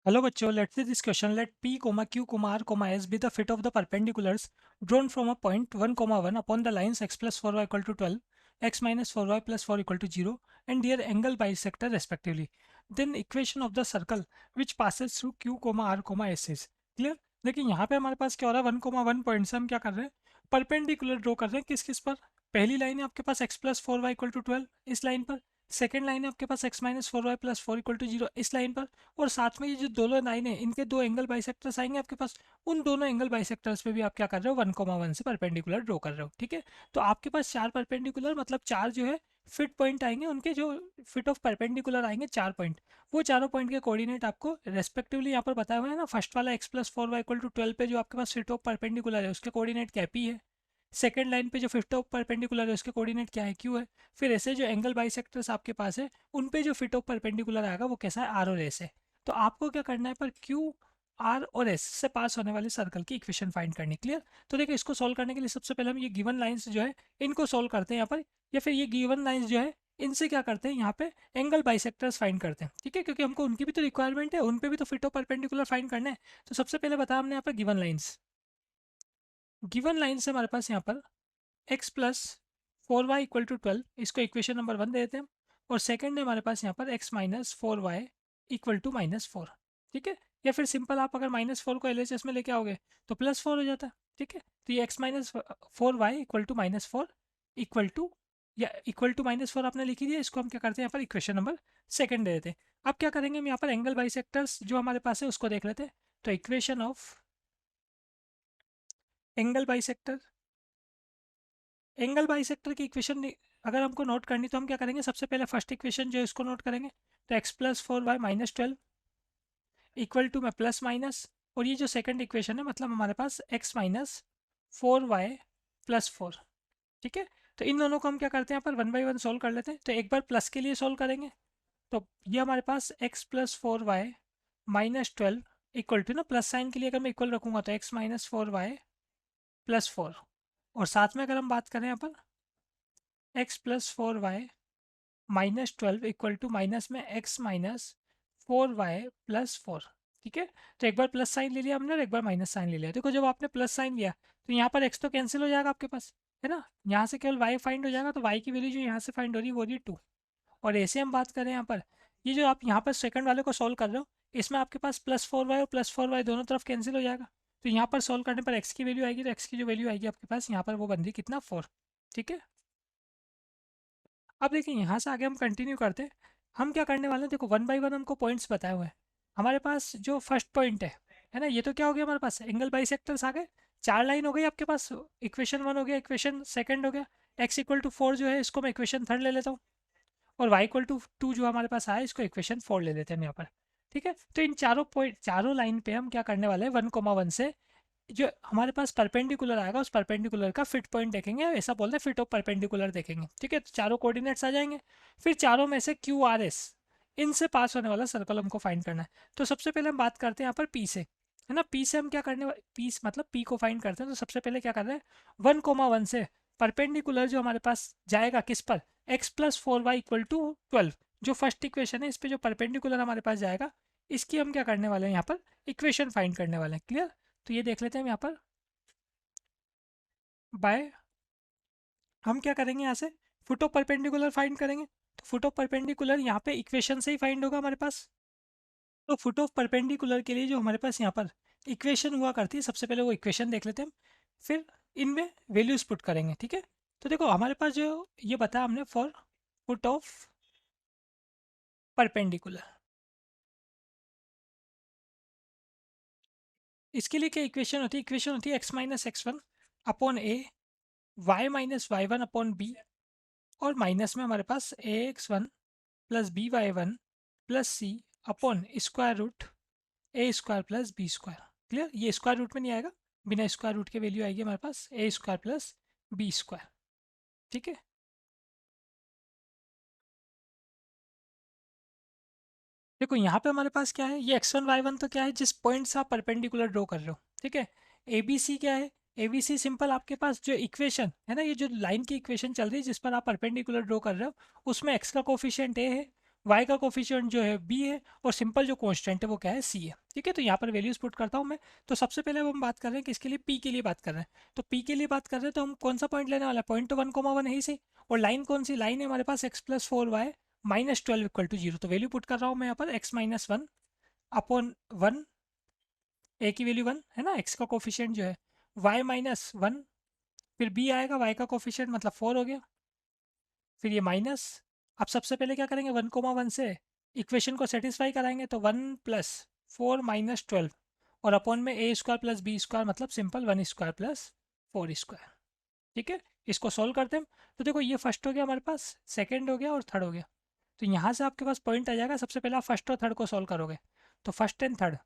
Hello बच्चों, let's see this question. Let P, Q, R, S be the fit of the perpendiculars drawn from a point 1, 1 upon the lines x plus 4y equal to 12, x minus 4y plus 4 equal to 0 and their angle bisector respectively. Then equation of the circle which passes through Q, R, S is. Clear? देखिए यहाँ पे हमारे पास क्या हो रहा है, 1, 1 point से हम क्या कर रहे हैं, परपेंडिकुलर ड्रॉ कर रहे हैं. किस किस पर? पहली लाइन है आपके पास x plus 4y equal to 12 इस लाइन पर. सेकेंड लाइन है आपके पास x minus 4y plus 4 equal to 0 इस लाइन पर. और साथ में ये जो दोनों लाइन है इनके दो एंगल बाइसेक्टर्स आएंगे आपके पास. उन दोनों एंगल बाइसेक्टर्स पे भी आप क्या कर रहे हो, 1, 1 से परपेंडिकुलर ड्रॉ कर रहे हो. ठीक है, तो आपके पास चार परपेंडिकुलर मतलब चार जो है फिट पॉइंट आएंगे. उनके जो फिट ऑफ परपेंडिकुलर आएंगे चार पॉइंट, वो चारों पॉइंट के कोऑर्डिनेट आपको रेस्पेक्टिवली यहाँ पर बताया हुआ है ना. फर्स्ट वाला x plus 4y equal to 12 पे जो आपके पास फिट ऑफ परपेंडिकुलर है उसके कोऑर्डिनेट क्या पी है. सेकंड लाइन पे जो फिट ऑफ परपेंडिकुलर है उसके कोऑर्डिनेट क्या है, क्यू है. फिर ऐसे जो एंगल बाइसेक्टर्स आपके पास है उन पे जो फिट ऑफ परपेंडिकुलर आएगा वो कैसा है, आर और एस है. तो आपको क्या करना है, पर क्यू आर और एस से पास होने वाले सर्कल की इक्वेशन फाइंड करनी. क्लियर? तो देखिए, इसको सॉल्व करने के लिए सबसे पहले हम ये गिवन लाइंस जो है इनको सॉल्व करते हैं यहाँ पर, या फिर ये गिवन लाइंस जो है इनसे क्या करते हैं यहाँ पे एंगल बाइसेक्टर्स फाइंड करते हैं. ठीक है, क्योंकि हमको उनकी भी तो रिक्वायरमेंट है, उन पे भी तो फिट ऑफ परपेंडिकुलर फाइंड करना है. तो सबसे पहले बताया हमने यहाँ पर गिवन लाइंस से हमारे पास यहाँ पर x plus 4y equal to 12, इसको इक्वेशन नंबर 1 दे देते हैं. और सेकंड है हमारे पास यहाँ पर x minus 4y equal to -4. ठीक है, या फिर सिंपल आप अगर -4 को एलएचएस में लेके आओगे तो +4 हो जाता है. ठीक है, तो ये x minus 4y equal to -4 equal to, या इक्वल टू -4 आपने लिखी दिया. इसको हम क्या करते हैं यहाँ पर इक्वेशन नंबर सेकंड दे देते हैं. अब क्या करेंगे, हम यहाँ पर एंगल बाइसेक्टर्स जो हमारे पास है उसको देख लेते हैं. तो equation of angle bisector, angle bisector की इक्वेशन अगर हमको नोट करनी तो हम क्या करेंगे, सबसे पहले फर्स्ट इक्वेशन जो है इसको नोट करेंगे. तो x plus 4y minus 12 equal to में प्लस माइनस, और ये जो सेकंड इक्वेशन है मतलब हमारे पास x माइनस 4y प्लस 4. ठीक है, तो इन दोनों को हम क्या करते हैं यहाँ पर 1 बाई 1 सोल्व कर लेते हैं. तो एक बार प्लस के लिए सोल्व करेंगे तो ये हमारे पास x plus 4y minus 12 equal to ना, प्लस साइन के लिए अगर मैं इक्वल रखूँगा तो x माइनस 4y प्लस 4. और साथ में अगर हम बात करें यहाँ पर x plus 4y minus 12 equal to minus में x माइनस 4y प्लस 4. ठीक है, तो एक बार प्लस साइन ले लिया हमने और एक बार माइनस साइन ले लिया. देखो, जब आपने प्लस साइन लिया तो यहाँ पर x तो कैंसिल हो जाएगा आपके पास, है ना. यहाँ से केवल y फाइंड हो जाएगा, तो y की वैल्यू जो यहाँ से फाइंड हो रही है वो रही 2. और ऐसे हम बात करें यहाँ पर, ये जो आप यहाँ पर सेकंड वाले को सॉल्व कर रहे हो इसमें आपके पास +4y और +4y दोनों तरफ कैंसिल हो जाएगा. तो यहाँ पर सॉल्व करने पर x की वैल्यू आएगी, तो x की जो वैल्यू आएगी आपके पास यहाँ पर वो बन रही कितना, 4. ठीक है, अब देखिए यहाँ से आगे हम कंटिन्यू करते हैं. हम क्या करने वाले हैं, देखो 1 बाई 1 हमको पॉइंट्स बताए हुए हैं. हमारे पास जो फर्स्ट पॉइंट है ना, ये तो क्या हो गया हमारे पास, एंगल बाइसेक्टर्स आ गए. चार लाइन हो गई आपके पास, इक्वेशन 1 हो गया, इक्वेशन सेकंड हो गया. x इक्वल टू 4 जो है इसको मैं इक्वेशन थर्ड ले लेता हूँ. और y इक्वल टू 2 जो हमारे पास आया इसको इक्वेशन 4 ले लेते हैं हम यहाँ पर. ठीक है, तो इन चारों पॉइंट, चारों लाइन पे हम क्या करने वाले हैं, 1, 1 से जो हमारे पास परपेंडिकुलर आएगा उस परपेंडिकुलर का फिट पॉइंट देखेंगे, ऐसा बोलते हैं फिट ऑफ परपेंडिकुलर देखेंगे. ठीक है, तो चारों कोऑर्डिनेट्स आ जाएंगे. फिर चारों में से क्यू आर एस इनसे पास होने वाला सर्कल हमको फाइंड करना है. तो सबसे पहले हम बात करते हैं यहाँ पर पी से, है ना. पी से हम क्या करने, पी मतलब पी को फाइंड करते हैं. तो सबसे पहले क्या कर रहे हैं, 1, 1 से परपेंडिकुलर जो हमारे पास जाएगा किस पर, x plus 4y equal to 12, जो फर्स्ट इक्वेशन है इस पर जो परपेंडिकुलर हमारे पास जाएगा इसकी हम क्या करने वाले हैं यहाँ पर इक्वेशन फाइंड करने वाले हैं. क्लियर? तो ये देख लेते हैं हम यहाँ पर बाय, हम क्या करेंगे यहाँ से फुट ऑफ परपेंडिकुलर फाइंड करेंगे. तो फुट ऑफ परपेंडिकुलर यहाँ पे इक्वेशन से ही फाइंड होगा हमारे पास. तो फुट ऑफ परपेंडिकुलर के लिए जो हमारे पास यहाँ पर इक्वेशन हुआ करती है, सबसे पहले वो इक्वेशन देख लेते हैं हम, फिर इनमें वैल्यूज पुट करेंगे. ठीक है, तो देखो हमारे पास जो ये बताया हमने फॉर फुट ऑफ परपेंडिकुलर, इसके लिए क्या इक्वेशन होती है, इक्वेशन होती है x minus x1 upon a, y minus y1 upon b, और माइनस में हमारे पास ax1 plus by1 plus c upon square root a square plus b square. Clear? ये स्क्वायर रूट में नहीं आएगा, बिना स्क्वायर रूट के वैल्यू आएगी हमारे पास ए स्क्वायर प्लस बी स्क्वायर. ठीक है, देखो यहाँ पे हमारे पास क्या है, ये x1 y1 तो क्या है, जिस पॉइंट से आप परपेंडिकुलर ड्रॉ कर रहे हो. ठीक है, ए बी सी क्या है, ए बी सी सिंपल आपके पास जो इक्वेशन है ना, ये जो लाइन की इक्वेशन चल रही है जिस पर आप परपेंडिकुलर ड्रॉ कर रहे हो उसमें x का कोफिशिएंट ए है, y का कोफिशिएंट जो है b है, और सिंपल जो कांस्टेंट है वो क्या है, c है। ठीक है, तो यहाँ पर वैल्यूज पुट करता हूँ मैं। तो सबसे पहले अब हम बात कर रहे हैं किसके लिए, p के लिए बात कर रहे हैं। तो p के लिए बात कर रहे हैं, तो हम कौन सा पॉइंट लेने वाला है, पॉइंट तो 1,1 है ही सही। और लाइन कौन सी लाइन है हमारे पास, x plus 4y minus 12 equal to 0। तो वैल्यू पुट कर रहा हूँ मैं यहाँ पर x माइनस 1 अपॉन 1, a की वैल्यू 1 है ना, x का कोफिशिएंट जो है, y माइनस 1, फिर b आएगा, y का कोफिशिएंट मतलब 4 हो गया, फिर ये माइनस। अब सबसे पहले क्या करेंगे, 1,1 से इक्वेशन को सेटिस्फाई कराएंगे, तो 1 प्लस 4 माइनस 12 और अपॉन में ए स्क्वायर प्लस बी स्क्वायर मतलब सिंपल 1 स्क्वायर प्लस 4 स्क्वायर। ठीक है, इसको सॉल्व करते हैं। तो देखो ये फर्स्ट हो गया हमारे पास, सेकंड हो गया और थर्ड हो गया। तो यहाँ से आपके पास पॉइंट आ जाएगा, सबसे पहले आप फर्स्ट और थर्ड को सॉल्व करोगे। तो फर्स्ट एंड थर्ड,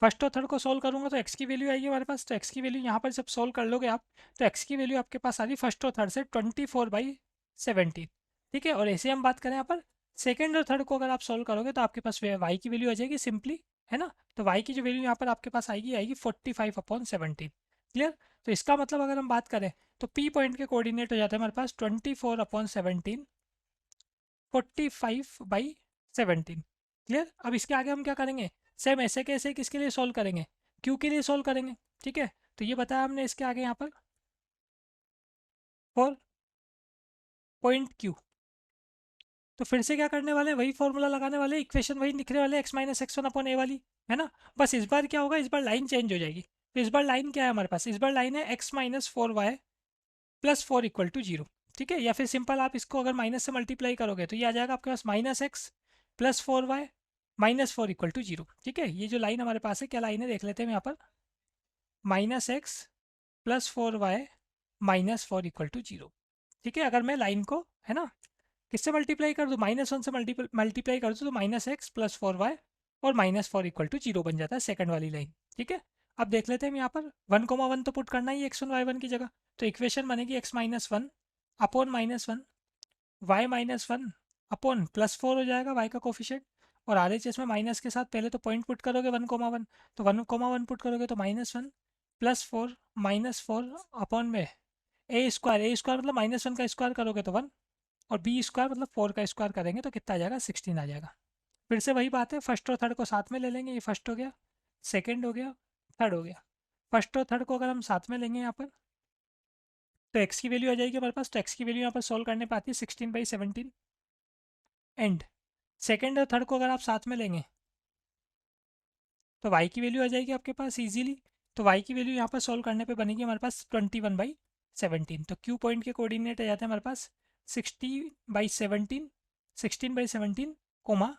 फर्स्ट और थर्ड को सॉल्व करूंगा तो एक्स की वैल्यू आएगी हमारे पास। तो एक्स की वैल्यू यहाँ पर जब सॉल्व कर लोगे आप, तो एक्स की वैल्यू आपके पास आ रही फर्स्ट और थर्ड से 24/17। ठीक है, और ऐसे हम बात करें यहाँ पर सेकंड और थर्ड को अगर आप सॉल्व करोगे तो आपके पास वाई की वैल्यू आ जाएगी सिंपली, है ना। तो वाई की जो वैल्यू यहाँ पर आपके पास आएगी आएगी 45/17। क्लियर। तो इसका मतलब अगर हम बात करें तो पी पॉइंट के कोऑर्डिनेट हो जाते हैं हमारे पास 24/17, 45/17। क्लियर। अब इसके आगे हम क्या करेंगे, सेम ऐसे कैसे किसके लिए सॉल्व करेंगे, क्यू के लिए सॉल्व करेंगे। ठीक है, तो ये बताया हमने इसके आगे यहाँ पर फॉर पॉइंट क्यू। तो फिर से क्या करने वाले हैं, वही फॉर्मूला लगाने वाले, इक्वेशन वही लिखने वाले, x minus x one upon a वाली, है ना। बस इस बार क्या होगा, इस बार लाइन चेंज हो जाएगी। तो इस बार लाइन क्या है हमारे पास, इस बार लाइन है x minus 4y plus 4 equal to 0। ठीक है, या फिर सिंपल आप इसको अगर माइनस से मल्टीप्लाई करोगे तो ये आ जाएगा आपके पास minus x plus 4y minus 4 equal to 0। ठीक है, ये जो लाइन हमारे पास है क्या लाइन है देख लेते हैं यहाँ पर, minus x plus 4y minus 4 equal to 0। ठीक है, अगर मैं लाइन को, है ना, किससे मल्टीप्लाई कर दूँ, -1 से मल्टीप्लाई कर दूँ तो माइनस एक्स प्लस 4y और माइनस 4 इक्वल टू 0 बन जाता है सेकंड वाली लाइन। ठीक है, अब देख लेते हैं हम यहाँ पर 1,1 तो पुट करना ही एक्स वन वाई वन की जगह। तो इक्वेशन बनेगी x minus 1 upon -1 y minus 1 upon plus 4 हो जाएगा वाई का कोफिशिएंट, और आर एच एस में माइनस के साथ पहले तो पॉइंट पुट करोगे 1,1, तो 1,1 पुट करोगे तो -1 प्लस 4 -4 अपॉन में ए स्क्वायर मतलब -1 का स्क्वायर करोगे तो 1, और बी स्क्वायर मतलब 4 का स्क्वायर करेंगे तो कितना आ जाएगा, 16 आ जाएगा। फिर से वही बात है, फर्स्ट और थर्ड को साथ में ले लेंगे, ये फर्स्ट हो गया, सेकंड हो गया, थर्ड हो गया। फर्स्ट और थर्ड को अगर हम साथ में लेंगे यहाँ पर तो एक्स की वैल्यू आ जाएगी हमारे पास। तो एक्स की वैल्यू यहाँ पर सोल्व करने पर आती है 16/17। एंड सेकंड और थर्ड को अगर आप साथ में लेंगे तो वाई की वैल्यू आ जाएगी आपके पास इजीली। तो वाई की वैल्यू यहाँ पर सोल्व करने पे बनेगी हमारे पास 21/17। तो क्यू पॉइंट के कोऑर्डिनेट आ जाते हैं हमारे पास 60/17, 16/17 कोमा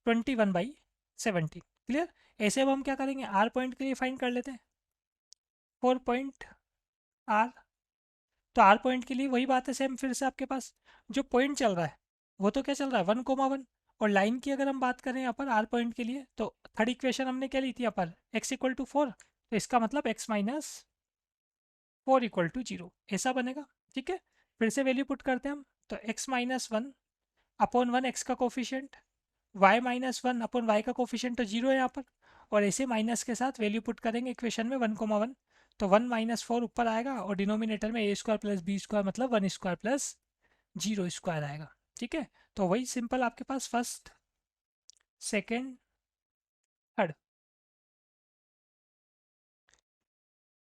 21/17। क्लियर। ऐसे अब हम क्या करेंगे, आर पॉइंट के लिए फाइंड कर लेते हैं, 4 पॉइंट आर। तो आर पॉइंट के लिए वही बात है सेम, फिर से आपके पास जो पॉइंट चल रहा है वो तो क्या चल रहा है 1,1, और लाइन की अगर हम बात करें यहाँ पर आर पॉइंट के लिए तो थर्ड इक्वेशन हमने क्या ली थी यहाँ पर, एक्स इक्वल टू 4, तो इसका मतलब एक्स माइनस 4 इक्वल टू 0 ऐसा बनेगा। ठीक है, फिर से वैल्यू पुट करते हैं हम, तो एक्स माइनस 1 अपॉन 1 एक्स का coefficient, y minus 1 upon y का कोफिशिएंट तो 0 है यहाँ पर, और ऐसे माइनस के साथ वैल्यू पुट करेंगे इक्वेशन में 1,1, तो 1 माइनस 4 ऊपर आएगा और डिनोमिनेटर में ए स्क्वायर प्लस बी स्क्वायर मतलब 1 स्क्वायर प्लस 0 स्क्वायर आएगा। ठीक है, तो वही सिंपल आपके पास फर्स्ट सेकेंड थर्ड,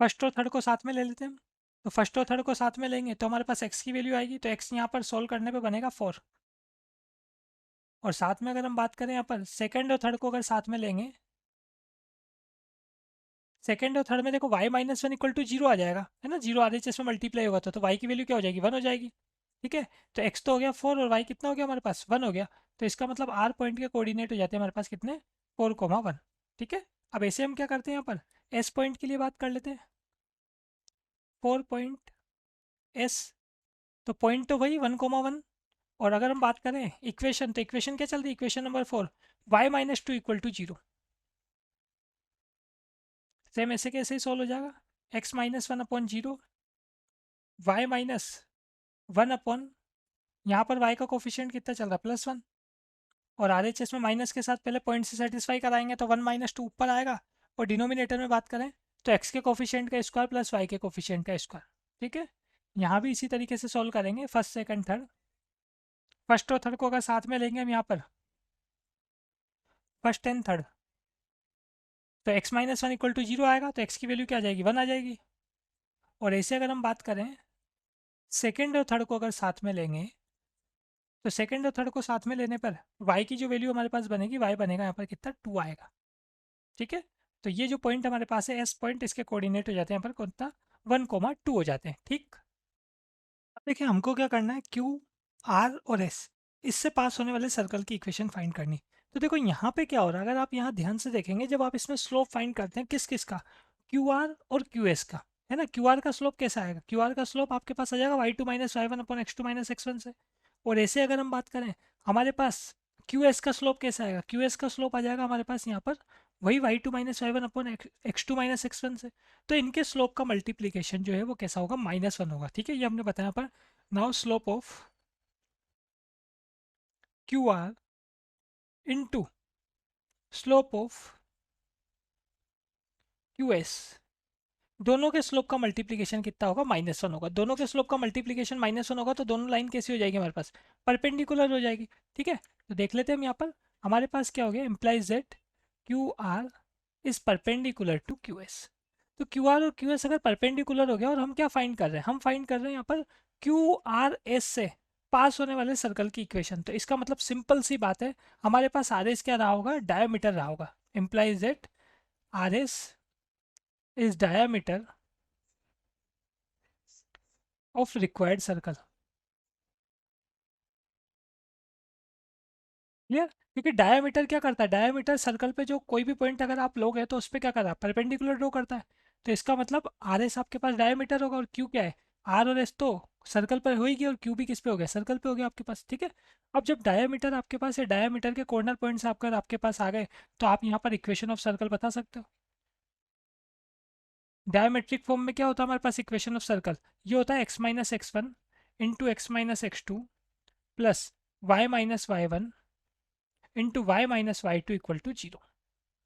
फर्स्ट और थर्ड को साथ में ले लेते हैं हम। तो फर्स्ट और थर्ड को साथ में लेंगे तो हमारे पास एक्स की वैल्यू आएगी, तो एक्स यहाँ पर सोल्व करने पे बनेगा 4, और साथ में अगर हम बात करें यहाँ पर सेकंड और थर्ड को अगर साथ में लेंगे, सेकंड और थर्ड में देखो y माइनस 1 इक्वल टू 0 आ जाएगा, है ना, 0 आधे से इसमें मल्टीप्लाई होगा तो y की वैल्यू क्या हो जाएगी, 1 हो जाएगी। ठीक है, तो x तो हो गया 4 और y कितना हो गया हमारे पास, 1 हो गया। तो इसका मतलब r पॉइंट के कोऑर्डिनेट हो जाते हैं हमारे पास कितने, 4,1। ठीक है, अब ऐसे हम क्या करते हैं यहाँ पर s पॉइंट के लिए बात कर लेते हैं, 4 पॉइंट s, तो पॉइंट तो वही 1,1, और अगर हम बात करें इक्वेशन, तो इक्वेशन क्या चल रही है, equation number 4 y minus 2 equal to 0। Same ऐसे कैसे ही सॉल्व हो जाएगा, x minus 1 upon 0 y minus 1 upon, यहाँ पर y का कोफिशिएंट कितना चल रहा है, +1, और आर एच एस में माइनस के साथ पहले पॉइंट से सेटिस्फाई कराएंगे तो 1 माइनस 2 ऊपर आएगा, और डिनोमिनेटर में बात करें तो x के कोफिशिएंट का स्क्वायर प्लस y के कोफिशिएंट का स्क्वायर। ठीक है, यहाँ भी इसी तरीके से सॉल्व करेंगे फर्स्ट सेकंड थर्ड। फर्स्ट और थर्ड को अगर साथ में लेंगे हम यहाँ पर, फर्स्ट एंड थर्ड, तो x minus one equal to zero आएगा, तो x की वैल्यू क्या आ जाएगी, वन आ जाएगी। और ऐसे अगर हम बात करें सेकेंड और थर्ड को अगर साथ में लेंगे, तो सेकेंड और थर्ड को साथ में लेने पर y की जो वैल्यू हमारे पास बनेगी, y बनेगा यहाँ पर कितना, टू आएगा। ठीक है, तो ये जो पॉइंट हमारे पास है एस पॉइंट, इसके कोऑर्डिनेट हो जाते हैं यहाँ पर कितना, 1,2 हो जाते हैं। ठीक, अब देखिए हमको क्या करना है, क्यू आर और एस, इससे पास होने वाले सर्कल की इक्वेशन फाइंड करनी। तो देखो यहाँ पे क्या हो रहा है, अगर आप यहाँ ध्यान से देखेंगे, जब आप इसमें स्लोप फाइंड करते हैं किस किस का, क्यू आर और क्यू एस का, है ना। क्यू आर का स्लोप कैसा आएगा, क्यू आर का स्लोप आपके पास आ जाएगा y two minus y one upon x two minus x one से। और ऐसे अगर हम बात करें हमारे पास क्यू एस का स्लोप कैसा आएगा, क्यू एस का स्लोप आ जाएगा हमारे पास यहाँ पर वही y two minus y one upon x two minus x one से। तो इनके स्लोप का मल्टीप्लीकेशन जो है वो कैसा होगा, माइनस वन होगा। ठीक है, ये हमने बताया पर now slope of Q R into slope of Q S, दोनों के स्लोप का मल्टीप्लीकेशन कितना होगा, माइनस वन होगा। दोनों के स्लोप का मल्टीप्लीकेशन माइनस वन होगा, तो दोनों लाइन कैसी हो जाएगी हमारे पास, परपेंडिकुलर हो जाएगी। ठीक है, तो देख लेते हैं हम यहाँ पर, हमारे पास क्या हो गया, implies that Q R is perpendicular to Q S. तो क्यू आर और क्यू एस अगर परपेंडिकुलर हो गया, और हम क्या फाइंड कर रहे हैं, हम फाइंड कर रहे हैं यहाँ पर क्यू आर एस से पास होने वाले सर्कल की इक्वेशन। तो इसका मतलब सिंपल सी बात है, हमारे पास आर एस क्या रहा होगा, डायमीटर रहा होगा। Implies that R S is diameter of required circle. Clear, क्योंकि डायमीटर क्या करता है, डायमीटर सर्कल पे जो कोई भी पॉइंट अगर आप लोगे तो उस पर क्या कर रहा है, परपेंडिकुलर ड्रॉ करता है। तो इसका मतलब आर एस आपके पास डायमीटर होगा, और क्यू क्या है, आर और एस तो सर्कल पर होगी, और क्यू भी किस पे हो गया, सर्कल पे हो गया आपके पास। ठीक है, अब जब डायमीटर आपके पास है, डायमीटर के कॉर्नर पॉइंट्स आपके पास आ गए, तो आप यहाँ पर इक्वेशन ऑफ सर्कल बता सकते हो। डायमेट्रिक फॉर्म में क्या होता है हमारे पास इक्वेशन ऑफ सर्कल, ये होता है x minus x one into x minus x two plus y minus y one into y minus y two equal to zero.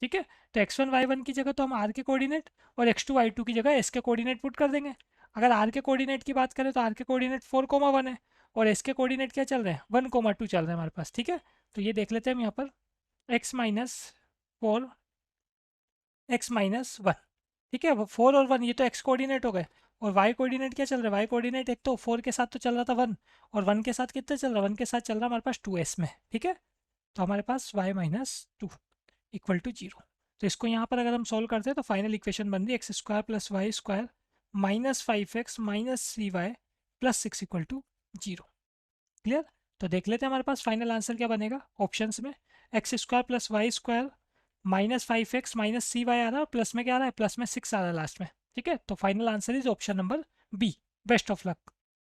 ठीक है, तो एक्स वन वाई वन की जगह तो हम आर के कोऑर्डिनेट, और एक्स टू वाई टू की जगह एस के कोऑर्डिनेट पुट कर देंगे। अगर आर के कोऑर्डिनेट की बात करें तो आर के कोऑर्डिनेट 4,1 है, और एस के कोऑर्डिनेट क्या चल रहे हैं, 1,2 चल रहे हैं हमारे पास। ठीक है, तो ये देख लेते हैं हम यहाँ पर x minus four x minus one. ठीक है, वो फोर और वन ये तो एक्स कोऑर्डिनेट हो गए, और वाई कोऑर्डिनेट क्या चल रहा है, वाई कोऑर्डिनेट एक तो फोर के साथ तो चल रहा था वन, और वन के साथ कितना चल रहा है, वन के साथ चल रहा है हमारे पास टू एस में। ठीक है, तो हमारे पास y minus two equal to zero. तो इसको यहाँ पर अगर हम सॉल्व करते हैं तो फाइनल इक्वेशन बन रही है x square plus y square minus five x minus three y plus six equal to zero. Clear, तो देख लेते हैं हमारे पास फाइनल आंसर क्या बनेगा ऑप्शंस में, x square plus y square minus five x minus c y आ रहा है, और प्लस में क्या आ रहा है, प्लस में सिक्स आ रहा है लास्ट में। ठीक है, तो final answer is option number B. Best of luck.